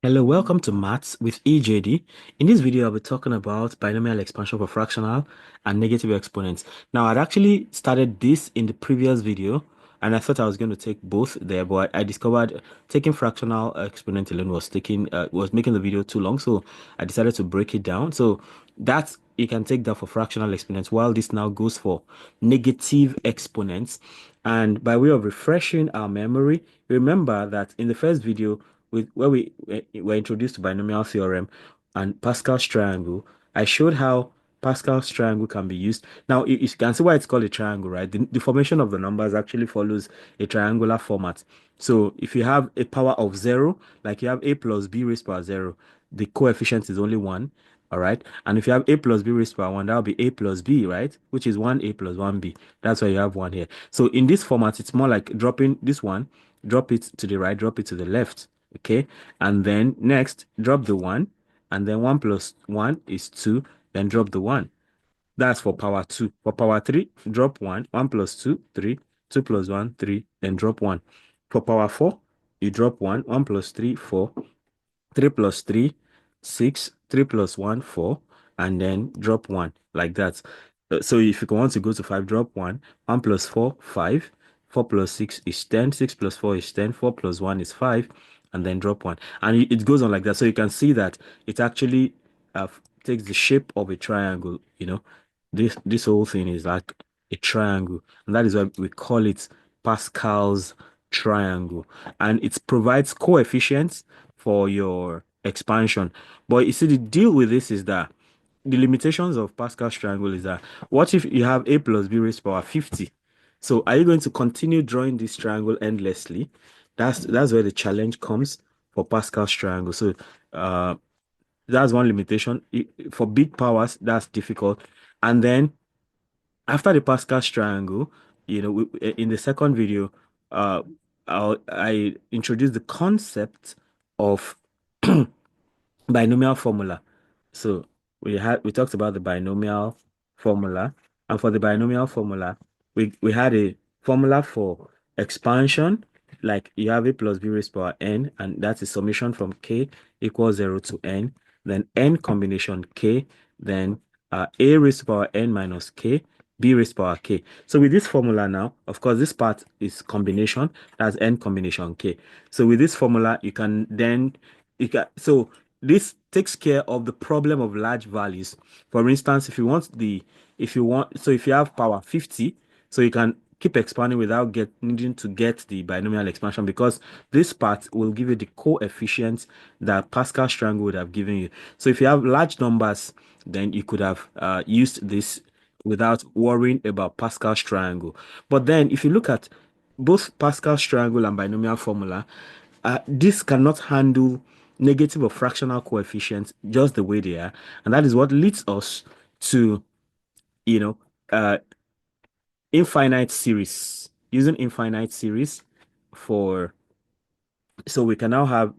Hello, welcome to Maths with EJD. In this video, I'll be talking about binomial expansion for fractional and negative exponents. Now, I'd actually started this in the previous video, and I thought I was going to take both there, but I discovered taking fractional exponent alone was making the video too long, so I decided to break it down. So that's you can take that for fractional exponents, while this now goes for negative exponents. And by way of refreshing our memory, remember that in the first video, where we were introduced to binomial theorem and Pascal's triangle, I showed how Pascal's triangle can be used. Now, you can see why it's called a triangle, right? The formation of the numbers actually follows a triangular format. So if you have a power of zero, like you have a plus b raised power zero, the coefficient is only one. All right. And if you have a plus b raised to power one, that'll be a plus b, right? Which is 1a plus 1b. That's why you have one here. So in this format, it's more like dropping this one, drop it to the right, drop it to the left. Okay. And then next, drop the one. And then 1 plus 1 is 2. Then drop the 1. That's for power 2. For power 3, drop 1. 1 plus 2, 3. 2 plus 1, 3. Then drop 1. For power 4, you drop 1. 1 plus 3, 4. 3 plus 3, 6, 3 plus 1, 4, and then drop 1 like that. So if you want to go to 5, drop 1. 1 plus 4, 5. 4 plus 6 is 10. 6 plus 4 is 10. 4 plus 1 is 5, and then drop 1. And it goes on like that. So you can see that it actually takes the shape of a triangle. This whole thing is like a triangle, and that is why we call it Pascal's triangle. And it provides coefficients for your expansion. But you see, the deal with this is that the limitations of Pascal's triangle is that what if you have a plus b raised to power 50? So are you going to continue drawing this triangle endlessly? That's where the challenge comes for Pascal's triangle. So uh that's one limitation. For big powers, that's difficult. And then after the Pascal's triangle, in the second video, uh, I introduced the concept of binomial formula. So we talked about the binomial formula, and for the binomial formula, we had a formula for expansion, like you have a plus b raised power n, and that's a summation from k equals 0 to n, then n combination k, then a raised to power n minus k, b raised to power k. So with this formula now, of course, this part is combination, that's n combination k. So with this formula, so this takes care of the problem of large values. For instance, if you have power 50, so you can keep expanding without needing to get the binomial expansion, because this part will give you the coefficients that Pascal's triangle would have given you. So if you have large numbers, then you could have used this without worrying about Pascal's triangle. But then if you look at both Pascal's triangle and binomial formula, this cannot handle negative or fractional coefficients just the way they are. And that is what leads us to, you know, uh, infinite series. Using infinite series for, so we can now have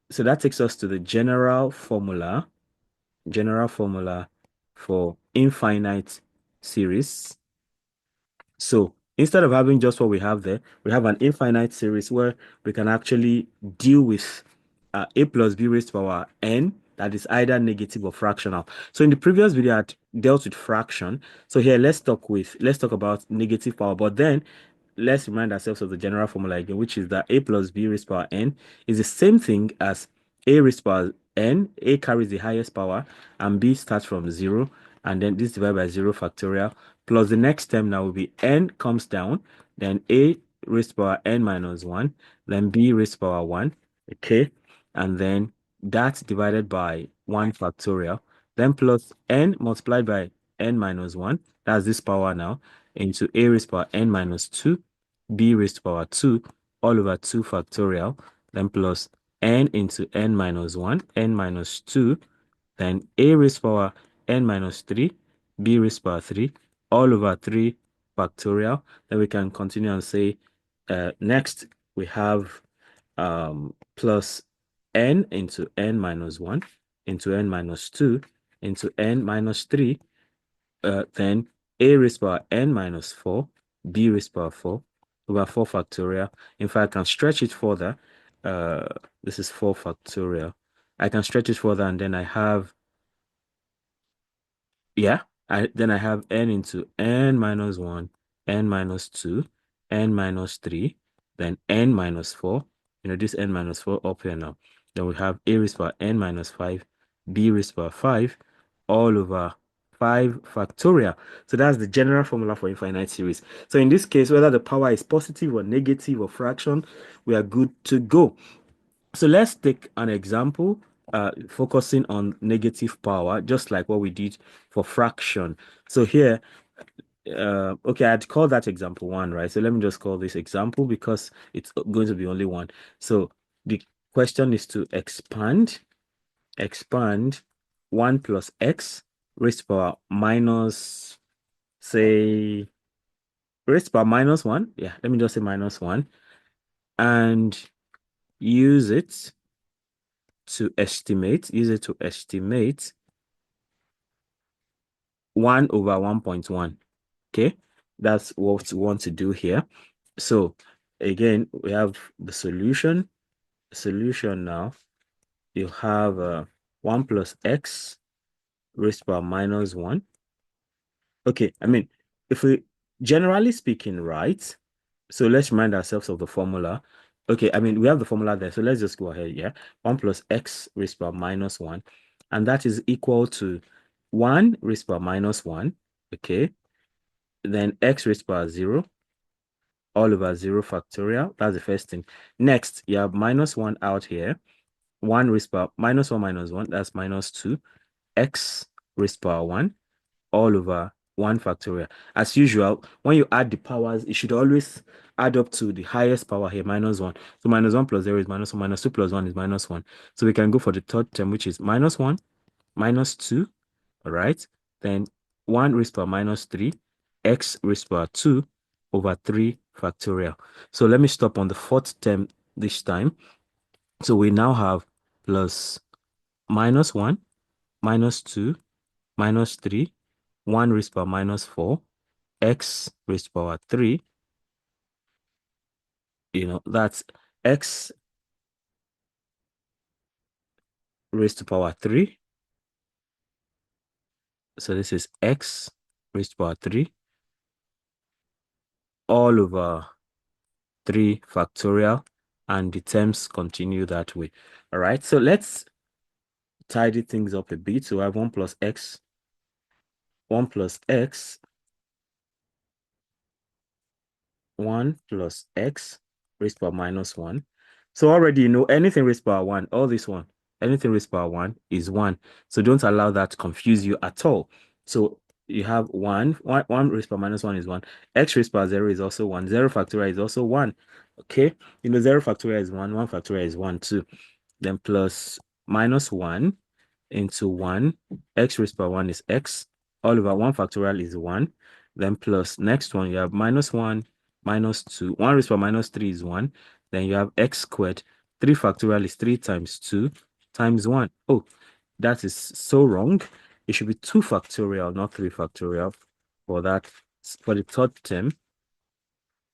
so that takes us to the general formula for infinite series. So instead of having just what we have there, we have an infinite series where we can actually deal with a plus b raised to power n that is either negative or fractional. So in the previous video, I had dealt with fraction. So here, let's talk about negative power. But then let's remind ourselves of the general formula again, which is that a plus b raised to power n is the same thing as a raised to power n. A carries the highest power, and b starts from 0, and then this divided by 0 factorial, plus the next term now will be n comes down, then a raised to power n minus 1, then b raised to power 1, okay, and then that divided by 1 factorial, then plus n multiplied by n minus 1, that's this power now, into a raised to power n minus 2, b raised to power 2, all over 2 factorial, then plus n into n minus 1, n minus 2, then a raised to power n minus 3, b raised to power 3, all over 3 factorial. Then we can continue and say, next we have plus n into n minus 1 into n minus 2 into n minus 3, then a raised to power n minus 4, b raised to power 4 over 4 factorial. In fact, I can stretch it further. uh this is 4 factorial. I can stretch it further, and then I have, yeah, then I have n into n minus 1, n minus 2, n minus 3, then n minus 4. This n minus 4 up here now. Then we have a raised power n minus 5, b raised power 5, all over 5 factorial. So that's the general formula for infinite series. So in this case, whether the power is positive or negative or fraction, we are good to go. So let's take an example, focusing on negative power, just like what we did for fraction. So here, okay, I'd call that example 1, right? So let me just call this example because it's going to be only one. So the question is to expand 1 plus x raised to power minus, say, raised to power minus 1. Yeah, let me just say minus 1, and use it to estimate 1 over 1.1. Okay, that's what we want to do here. So again, we have the solution. Now, you have 1 plus x raised to power minus 1. Okay, I mean, if we, generally speaking, right? So let's remind ourselves of the formula. Okay, I mean, we have the formula there, so let's just go ahead. Yeah, 1 plus x raised to power minus 1, and that is equal to 1 raised to power minus 1. Okay, then x raised to power 0 all over 0 factorial. That's the first thing. Next, you have minus 1 out here. 1 raised to power minus 1 minus 1, that's minus 2. X raised to power 1 all over 1 factorial. As usual, when you add the powers, it should always add up to the highest power here, minus 1. So minus 1 plus 0 is minus 1, minus 2 plus 1 is minus 1. So we can go for the third term, which is minus 1, minus 2, all right? Then 1 raised to power minus 3, x raised to power 2 over 3 factorial. So let me stop on the fourth term this time. So we now have plus minus 1, minus 2, minus 3, 1 raised to power minus 4, x raised to power 3. That's x raised to power 3. So this is x raised to power 3 all over 3 factorial, and the terms continue that way. All right, so let's tidy things up a bit. So I have 1 plus x, 1 plus x, 1 plus x raised to power minus 1. So already anything raised to power 1, all this one, anything raised to power 1 is 1. So don't allow that to confuse you at all. So you have 1 raised to power minus 1 is 1. X raised to power 0 is also 1. 0 factorial is also 1. Okay, 0 factorial is 1. 1 factorial is 1 too. Then plus minus 1 into 1. X raised to power 1 is x. All over 1 factorial is 1. Then plus next one, you have minus 1, minus 2. 1 raised to power minus 3 is 1. Then you have x squared. 3 factorial is 3 times 2 times 1. Oh, that is so wrong. It should be 2 factorial, not 3 factorial for that. For the third term,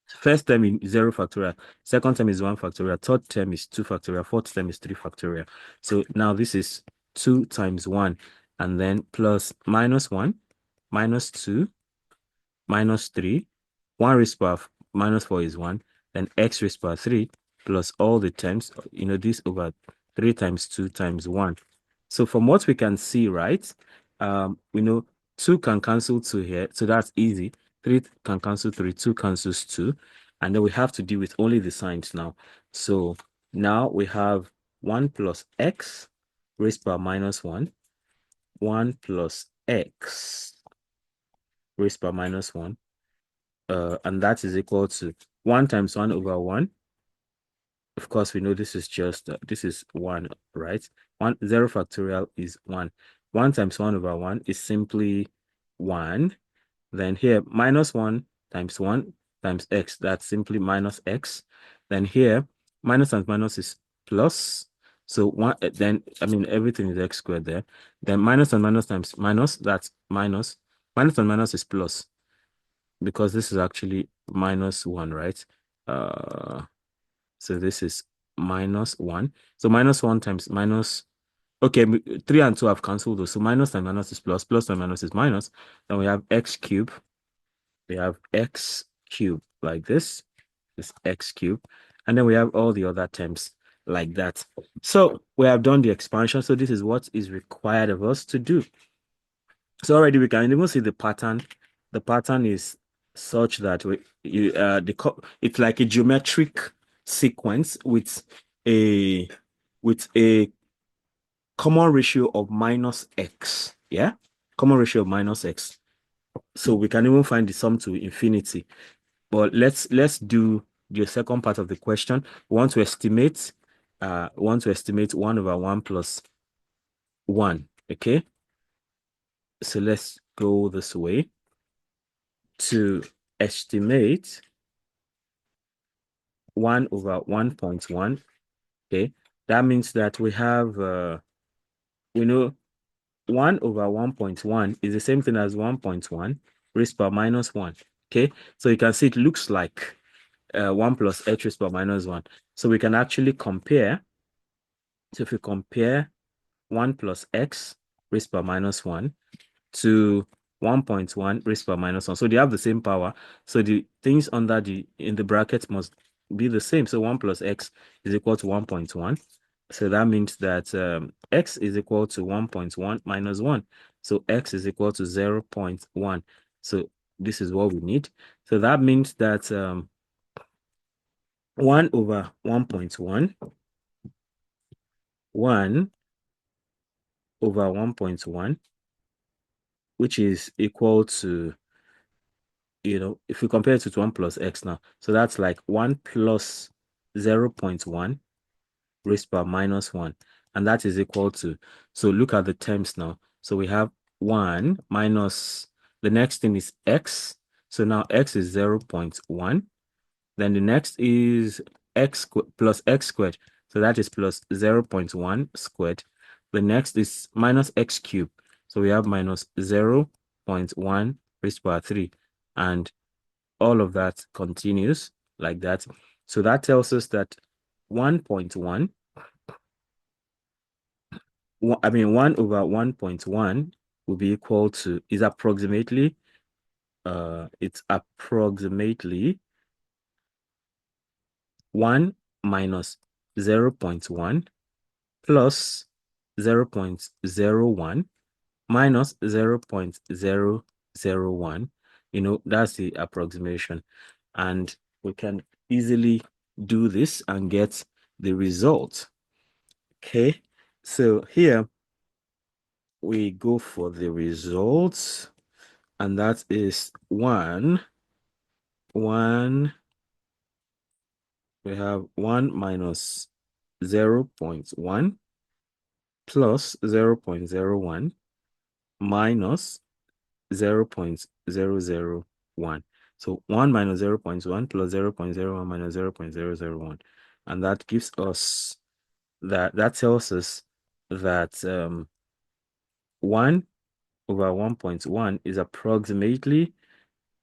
first term is 0 factorial, second term is 1 factorial, third term is 2 factorial, fourth term is 3 factorial. So now this is 2 times 1, and then plus minus 1, minus 2, minus 3, 1 raised to power minus 4 is 1, then x raised to power 3 plus all the terms, this over 3 times 2 times 1. So from what we can see, right, we know 2 can cancel 2 here, so that's easy. 3 can cancel 3, 2 cancels 2, and then we have to deal with only the signs now. So now we have 1 plus x raised to power minus 1, 1 plus x raised to power minus 1, and that is equal to 1 times 1 over 1. Of course, we know this is just, this is 1, right? 0 factorial is 1. 1 times 1 over 1 is simply 1. Then here, minus 1 times x, that's simply minus x. Then here, minus times minus is plus. So then, I mean, everything is x squared there. Then minus and minus times minus, that's minus. Minus and minus is plus, because this is actually minus 1, right? So this is minus 1. So minus 1 times minus, okay, 3 and 2 have cancelled those. So minus times minus is plus, plus times minus is minus. Then we have x cubed. We have x cubed like this x cubed. And then we have all the other terms like that. So we have done the expansion. So this is what is required of us to do. So already we can even see the pattern. The pattern is such that it's like a geometric sequence with a common ratio of minus x. Yeah, common ratio of minus x. So we can even find the sum to infinity. But let's do the second part of the question. We want to estimate 1 over 1 plus 1. Okay. So let's go this way to estimate 1 over 1.1. Okay. That means that we have we know 1 over 1.1 is the same thing as 1.1 raised by minus 1. Okay. So you can see it looks like 1 plus h raised by minus 1. So we can actually compare. So if we compare 1 plus x raised by minus 1 to 1.1 raised by minus 1. So they have the same power. So the things in the bracket must be the same. So 1 plus x is equal to 1.1. So that means that x is equal to 1.1 minus 1. So x is equal to 0.1. So this is what we need. So that means that 1 over 1.1, 1 over 1.1, which is equal to, if we compare it to 1 plus x now, so that's like 1 plus 0.1 raised by minus 1. And that is equal to, so look at the terms now. So we have 1 minus, the next thing is x. So now x is 0.1. Then the next is x plus x squared. So that is plus 0.1 squared. The next is minus x cubed. So we have minus 0.1 raised by 3. And all of that continues like that. So that tells us that 1.1, 1 over 1.1 will be equal to, it's approximately 1 minus 0.1 plus 0.01 minus 0.001. That's the approximation. And we can easily do this and get the result. Okay, so here we go for the results, and that is 1. We have 1 minus 0.1 plus 0.01 minus 0.001. So 1 minus 0.1 plus 0.01 minus 0.001. And that gives us that tells us that 1 over 1.1 is approximately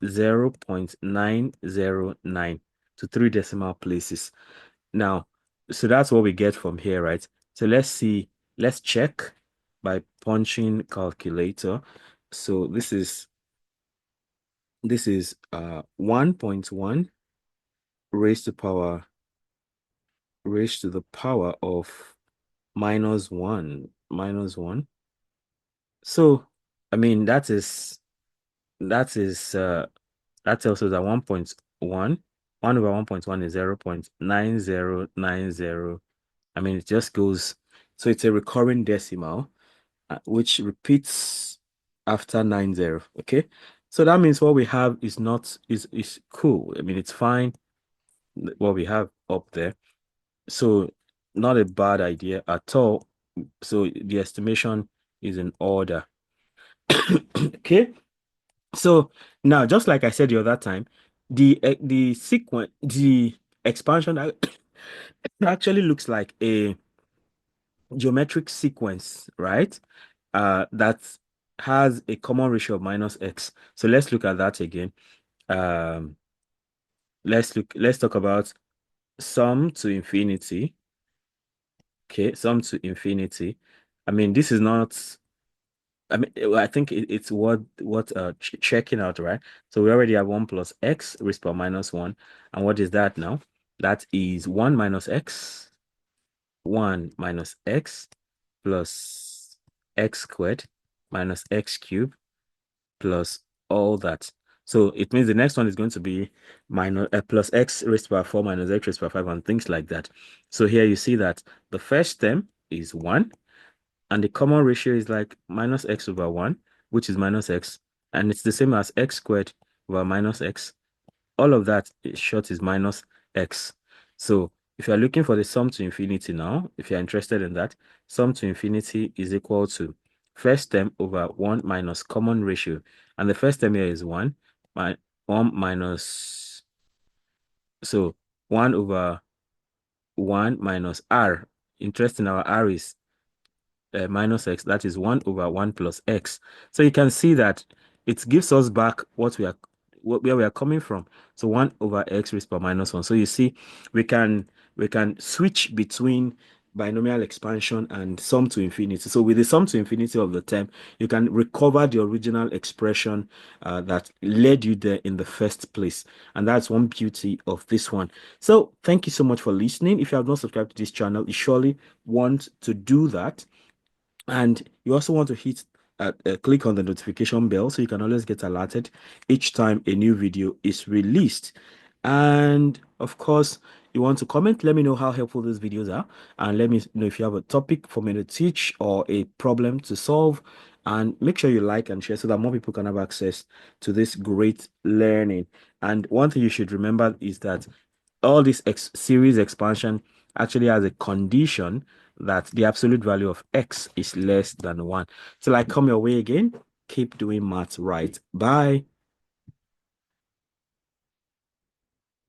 0.909 to 3 decimal places. Now, so that's what we get from here, right? So let's check by punching calculator. So this is 1.1 raised to the power of minus 1. So I mean that tells us that 1 over 1.1 is 0.9090. I mean, it just goes, so it's a recurring decimal, which repeats after 90. Okay. So that means what we have is cool. I mean, it's fine what we have up there. So not a bad idea at all. So the estimation is in order. Okay. So now, just like I said the other time, the expansion actually looks like a geometric sequence, right? That has a common ratio of minus x. So let's look at that again. Let's talk about sum to infinity. Okay, sum to infinity. I mean, this is not. I mean, I think it's checking out, right? So we already have 1 plus x raised by minus 1. And what is that now? That is 1 minus x, 1 minus x plus x squared minus x cubed plus all that. So it means the next one is going to be minus plus x raised by 4 minus x raised by 5 and things like that. So here you see that the first term is 1 and the common ratio is like minus x over 1, which is minus x, and it's the same as x squared over minus x. All of that is short is minus x. So if you're looking for the sum to infinity now, if you're interested in that, sum to infinity is equal to first term over 1 minus common ratio. And the first term here is 1, 1 minus, so 1 over 1 minus r. Interesting, our r is minus x, that is 1 over 1 plus x. So you can see that it gives us back where we are coming from. So 1 over x raised by minus 1. So you see, we can switch between binomial expansion and sum to infinity. So with the sum to infinity of the term, you can recover the original expression that led you there in the first place. And that's one beauty of this one. So thank you so much for listening. If you have not subscribed to this channel, you surely want to do that. And you also want to click on the notification bell so you can always get alerted each time a new video is released. And of course, you want to comment, let me know how helpful these videos are, and let me know if you have a topic for me to teach or a problem to solve. And make sure you like and share so that more people can have access to this great learning. And one thing you should remember is that all this series expansion actually has a condition that the absolute value of x is less than 1. Till I come your way again, keep doing maths right. Bye.